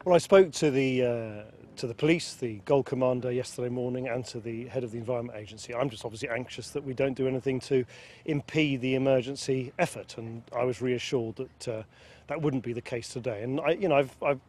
Well, I spoke to the police, the Gold Commander yesterday morning, and to the head of the Environment Agency. I'm just obviously anxious that we don't do anything to impede the emergency effort, and I was reassured that that wouldn't be the case today. And I've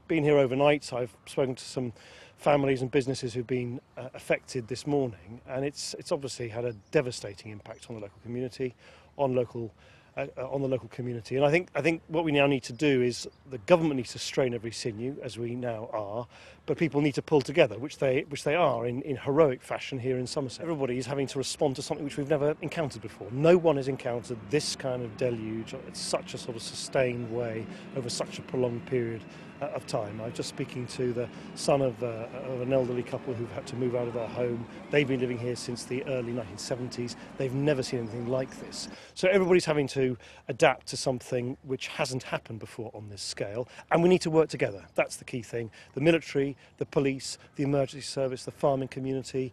been here overnight. I've spoken to some families and businesses who've been affected this morning, and it's obviously had a devastating impact on the local community, on the local community. And I think what we now need to do is the government needs to strain every sinew, as we now are, but people need to pull together, which they are in heroic fashion here in Somerset. Everybody is having to respond to something which we've never encountered before. No one has encountered this kind of deluge in such a sort of sustained way over such a prolonged period of time. I was just speaking to the son of an elderly couple who've had to move out of their home. They've been living here since the early 1970s. They've never seen anything like this. So everybody's having to adapt to something which hasn't happened before on this scale, and we need to work together. That's the key thing. The military, the police, the emergency service, the farming community,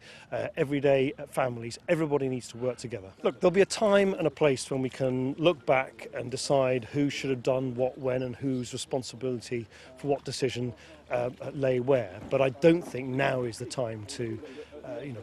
everyday families, everybody needs to work together. Look, there'll be a time and a place when we can look back and decide who should have done what when and whose responsibility for what decision lay where, but I don't think now is the time to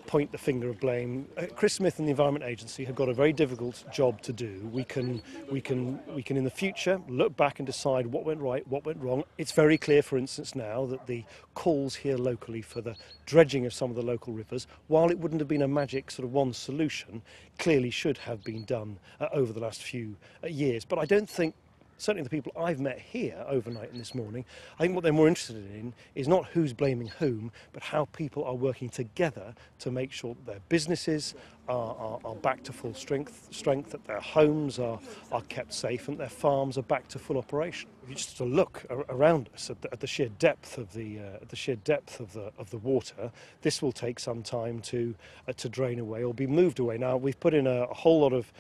point the finger of blame. Chris Smith and the Environment Agency have got a very difficult job to do. We can in the future look back and decide what went right, what went wrong. It's very clear, for instance, now that the calls here locally for the dredging of some of the local rivers, while it wouldn't have been a magic sort of one solution, clearly should have been done over the last few years. But I don't think, certainly the people I've met here overnight and this morning, I think what they're more interested in is not who's blaming whom, but how people are working together to make sure that their businesses are back to full strength, that their homes are kept safe, and their farms are back to full operation. If you just look around us at the sheer depth of the water, this will take some time to drain away or be moved away. Now we've put in a whole lot of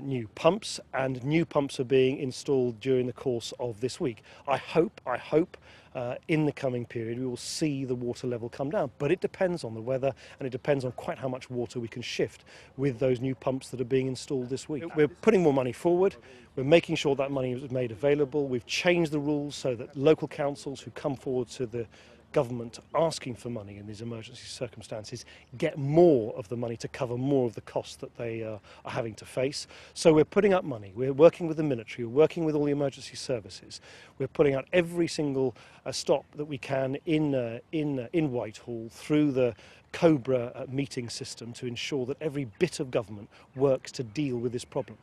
new pumps, and new pumps are being installed during the course of this week. I hope in the coming period we will see the water level come down, but it depends on the weather, and it depends on quite how much water we can shift with those new pumps that are being installed this week. We're putting more money forward. We're making sure that money is made available. We've changed the rules so that local councils who come forward to the government asking for money in these emergency circumstances get more of the money to cover more of the costs that they are having to face. So we're putting up money. We're working with the military. We're working with all the emergency services. We're putting out every single stop that we can in Whitehall through the Cobra meeting system to ensure that every bit of government works to deal with this problem.